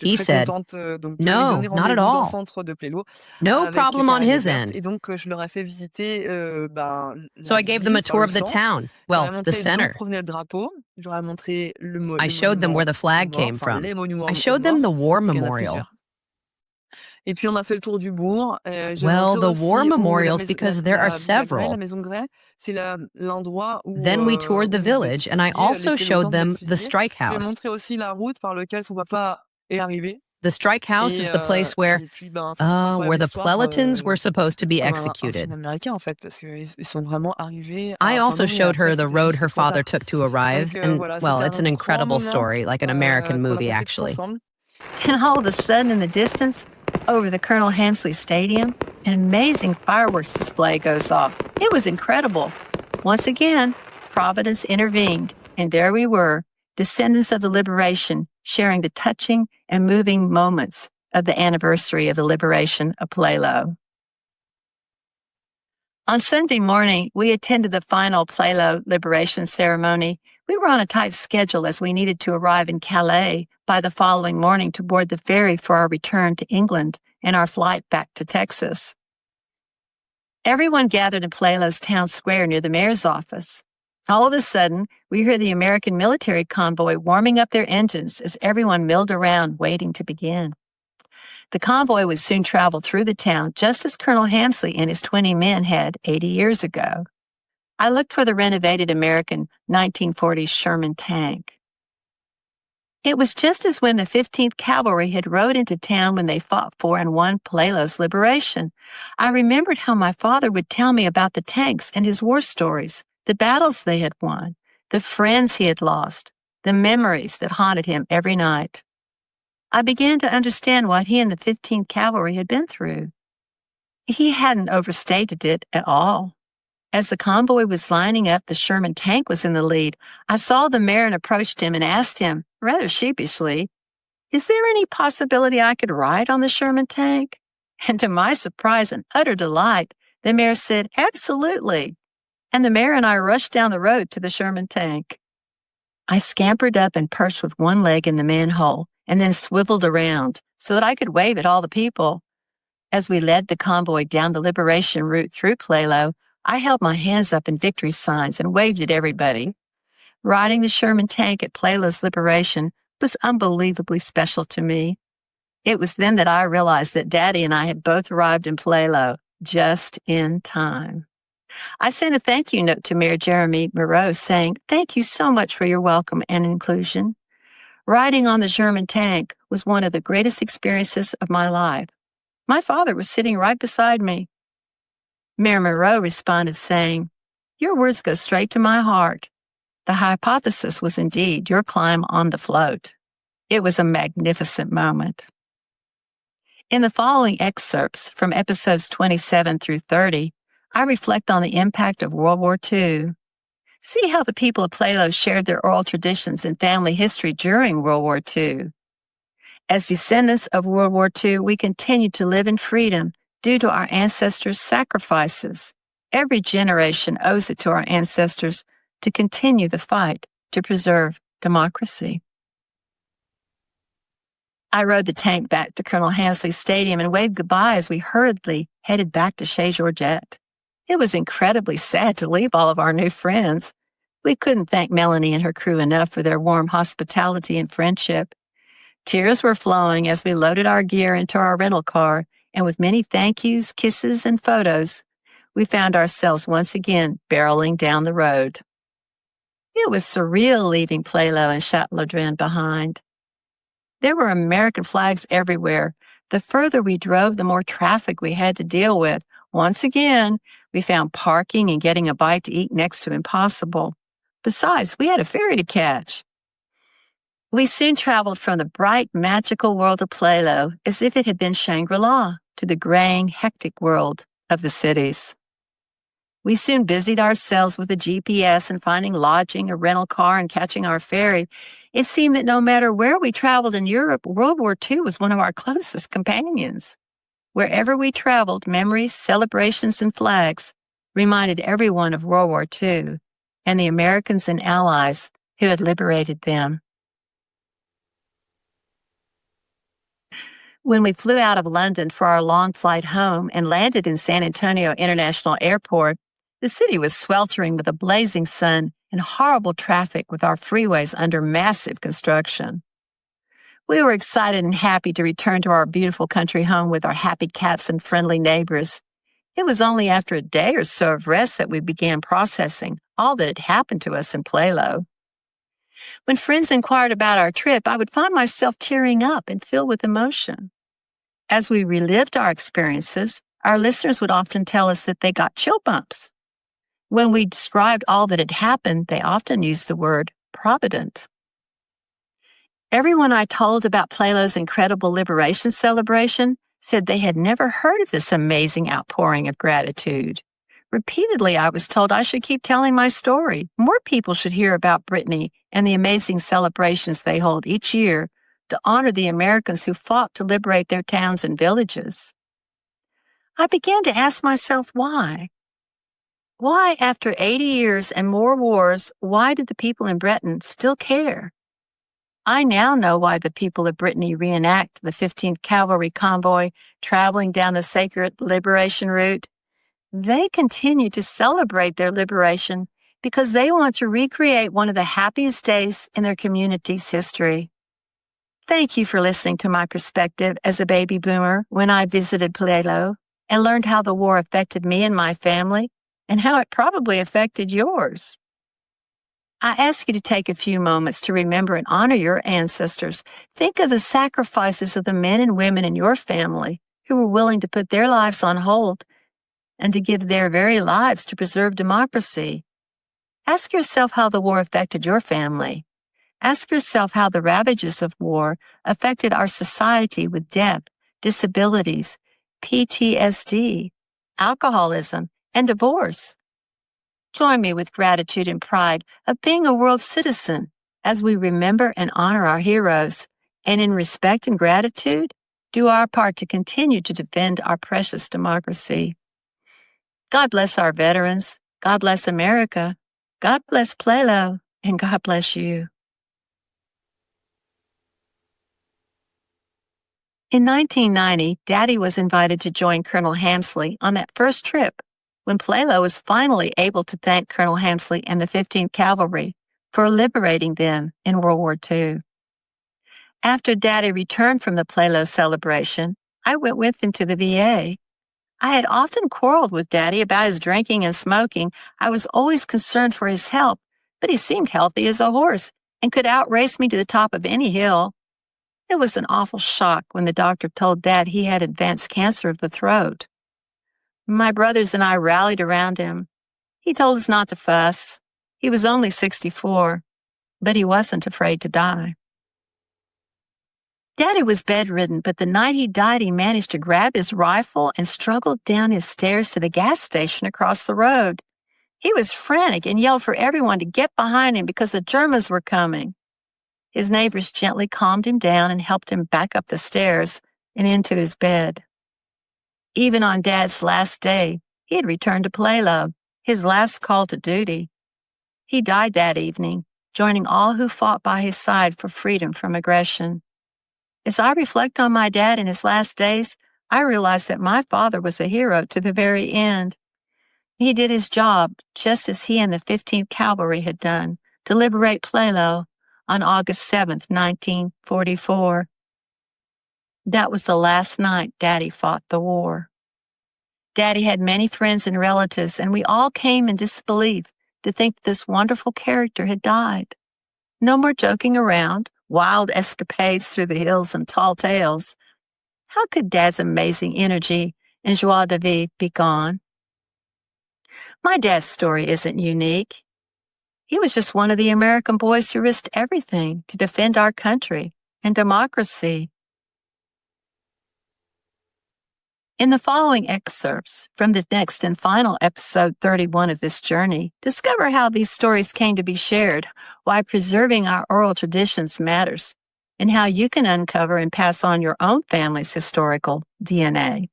He said, no, not at all. No problem on his end. So I gave them a tour of the town, well, the center. I showed them where the flag came from. I showed them the war memorial. Well, the war memorials, because there are several. Then we toured the village, and I also showed them the strike house. The strike house is the place where the Pelotons were supposed to be executed. I also showed her the road her father took to arrive, and, well, it's an incredible story, like an American movie, actually. And all of a sudden, in the distance, over the Colonel Hamsley Stadium, an amazing fireworks display goes off. It was incredible. Once again, Providence intervened, and there we were, descendants of the liberation, sharing the touching and moving moments of the anniversary of the liberation of Plélo. On Sunday morning, we attended the final Plélo liberation ceremony. We were on a tight schedule as we needed to arrive in Calais by the following morning to board the ferry for our return to England and our flight back to Texas. Everyone gathered in Plélo's town square near the mayor's office. All of a sudden, we heard the American military convoy warming up their engines as everyone milled around waiting to begin. The convoy would soon travel through the town just as Colonel Hamsley and his 20 men had 80 years ago. I looked for the renovated American 1940s Sherman tank. It was just as when the 15th Cavalry had rode into town when they fought for and won Plélo's liberation. I remembered how my father would tell me about the tanks and his war stories, the battles they had won, the friends he had lost, the memories that haunted him every night. I began to understand what he and the 15th Cavalry had been through. He hadn't overstated it at all. As the convoy was lining up, the Sherman tank was in the lead. I saw the mayor and approached him and asked him, rather sheepishly, "Is there any possibility I could ride on the Sherman tank?" And to my surprise and utter delight, the mayor said, "Absolutely." And the mayor and I rushed down the road to the Sherman tank. I scampered up and perched with one leg in the manhole and then swiveled around so that I could wave at all the people. As we led the convoy down the liberation route through Plélo, I held my hands up in victory signs and waved at everybody. Riding the Sherman tank at Plélo's liberation was unbelievably special to me. It was then that I realized that Daddy and I had both arrived in Plélo just in time. I sent a thank you note to Mayor Jeremy Moreau saying, "Thank you so much for your welcome and inclusion. Riding on the Sherman tank was one of the greatest experiences of my life. My father was sitting right beside me." Mayor Moreau responded saying, "Your words go straight to my heart. The hypothesis was indeed your climb on the float." It was a magnificent moment. In the following excerpts from episodes 27 through 30, I reflect on the impact of World War II. See how the people of Plélo shared their oral traditions and family history during World War II. As descendants of World War II, we continue to live in freedom due to our ancestors' sacrifices. Every generation owes it to our ancestors to continue the fight to preserve democracy. I rode the tank back to Colonel Hamsley Stadium and waved goodbye as we hurriedly headed back to Chez Georgette. It was incredibly sad to leave all of our new friends. We couldn't thank Melanie and her crew enough for their warm hospitality and friendship. Tears were flowing as we loaded our gear into our rental car, and with many thank yous, kisses, and photos, we found ourselves once again barreling down the road. It was surreal leaving Plélo and Château-Laudren behind. There were American flags everywhere. The further we drove, the more traffic we had to deal with. Once again, we found parking and getting a bite to eat next to impossible. Besides, we had a ferry to catch. We soon traveled from the bright, magical world of Plélo as if it had been Shangri-La to the graying, hectic world of the cities. We soon busied ourselves with the GPS and finding lodging, a rental car, and catching our ferry. It seemed that no matter where we traveled in Europe, World War II was one of our closest companions. Wherever we traveled, memories, celebrations, and flags reminded everyone of World War II and the Americans and allies who had liberated them. When we flew out of London for our long flight home and landed in San Antonio International Airport, the city was sweltering with a blazing sun and horrible traffic with our freeways under massive construction. We were excited and happy to return to our beautiful country home with our happy cats and friendly neighbors. It was only after a day or so of rest that we began processing all that had happened to us in Plélo. When friends inquired about our trip, I would find myself tearing up and filled with emotion. As we relived our experiences, our listeners would often tell us that they got chill bumps. When we described all that had happened, they often used the word provident. Everyone I told about Plélo's incredible liberation celebration said they had never heard of this amazing outpouring of gratitude. Repeatedly, I was told I should keep telling my story. More people should hear about Brittany and the amazing celebrations they hold each year to honor the Americans who fought to liberate their towns and villages. I began to ask myself why. Why, after 80 years and more wars, why did the people in Breton still care? I now know why the people of Brittany reenact the 15th Cavalry convoy traveling down the sacred liberation route. They continue to celebrate their liberation because they want to recreate one of the happiest days in their community's history. Thank you for listening to my perspective as a baby boomer when I visited Plélo and learned how the war affected me and my family and how it probably affected yours. I ask you to take a few moments to remember and honor your ancestors. Think of the sacrifices of the men and women in your family who were willing to put their lives on hold and to give their very lives to preserve democracy. Ask yourself how the war affected your family. Ask yourself how the ravages of war affected our society with death, disabilities, PTSD, alcoholism, and divorce. Join me with gratitude and pride of being a world citizen as we remember and honor our heroes, and in respect and gratitude, do our part to continue to defend our precious democracy. God bless our veterans, God bless America, God bless Plélo, and God bless you. In 1990, Daddy was invited to join Colonel Hamsley on that first trip when Plélo was finally able to thank Colonel Hamsley and the 15th Cavalry for liberating them in World War II. After Daddy returned from the Plélo celebration, I went with him to the VA. I had often quarreled with Daddy about his drinking and smoking. I was always concerned for his health, but he seemed healthy as a horse and could outrace me to the top of any hill. It was an awful shock when the doctor told Dad he had advanced cancer of the throat. My brothers and I rallied around him. He told us not to fuss. He was only 64, but he wasn't afraid to die. Daddy was bedridden, but the night he died, he managed to grab his rifle and struggled down his stairs to the gas station across the road. He was frantic and yelled for everyone to get behind him because the Germans were coming. His neighbors gently calmed him down and helped him back up the stairs and into his bed. Even on Dad's last day, he had returned to Plélo, his last call to duty. He died that evening, joining all who fought by his side for freedom from aggression. As I reflect on my dad in his last days, I realize that my father was a hero to the very end. He did his job just as he and the 15th Cavalry had done to liberate Plélo on August 7th, 1944. That was the last night Daddy fought the war. Daddy had many friends and relatives, and we all came in disbelief to think this wonderful character had died. No more joking around, wild escapades through the hills and tall tales. How could Dad's amazing energy and joie de vivre be gone? My dad's story isn't unique. He was just one of the American boys who risked everything to defend our country and democracy. In the following excerpts from the next and final episode 31 of this journey, discover how these stories came to be shared, why preserving our oral traditions matters, and how you can uncover and pass on your own family's historical DNA.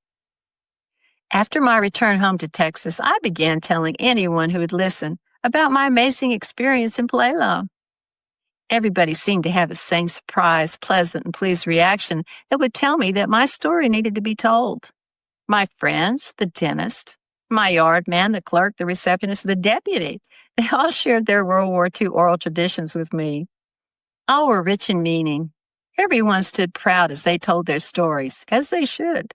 After my return home to Texas, I began telling anyone who would listen about my amazing experience in Plélo. Everybody seemed to have the same surprised, pleasant, and pleased reaction that would tell me that my story needed to be told. My friends, the dentist, my yard man, the clerk, the receptionist, the deputy, they all shared their World War II oral traditions with me. All were rich in meaning. Everyone stood proud as they told their stories, as they should.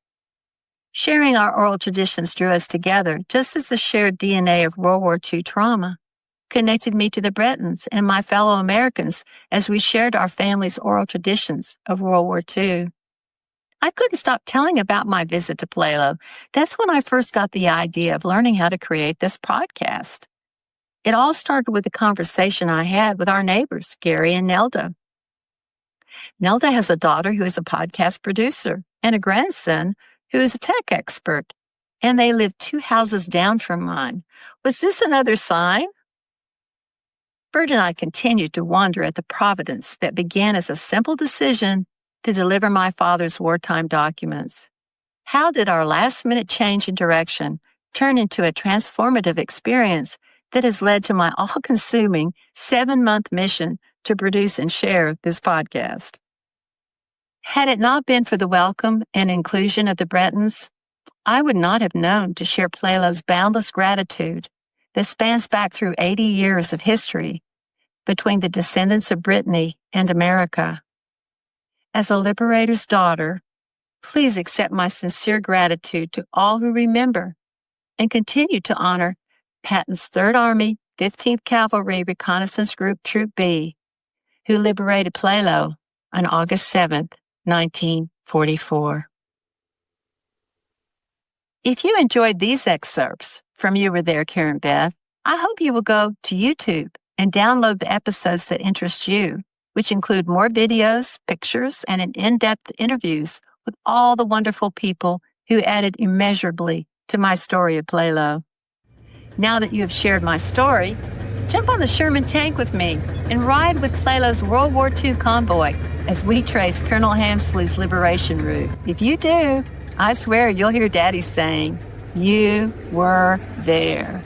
Sharing our oral traditions drew us together, just as the shared DNA of World War II trauma connected me to the Bretons and my fellow Americans as we shared our family's oral traditions of World War II. I couldn't stop telling about my visit to Plélo. That's when I first got the idea of learning how to create this podcast. It all started with a conversation I had with our neighbors, Gary and Nelda. Nelda has a daughter who is a podcast producer and a grandson who is a tech expert, and they live 2 houses down from mine. Was this another sign? Bert and I continued to wonder at the providence that began as a simple decision to deliver my father's wartime documents. How did our last-minute change in direction turn into a transformative experience that has led to my all-consuming 7-month mission to produce and share this podcast? Had it not been for the welcome and inclusion of the Bretons, I would not have known to share Plélo's boundless gratitude that spans back through 80 years of history between the descendants of Brittany and America. As a liberator's daughter, please accept my sincere gratitude to all who remember and continue to honor Patton's 3rd Army, 15th Cavalry Reconnaissance Group Troop B, who liberated Plélo on August 7th, 1944. If you enjoyed these excerpts from You Were There, Karen Beth, I hope you will go to YouTube and download the episodes that interest you, which include more videos, pictures, and in-depth interviews with all the wonderful people who added immeasurably to my story of Plélo. Now that you have shared my story, jump on the Sherman tank with me and ride with Plélo's World War II convoy as we trace Colonel Hamsley's liberation route. If you do, I swear you'll hear Daddy saying, "You were there."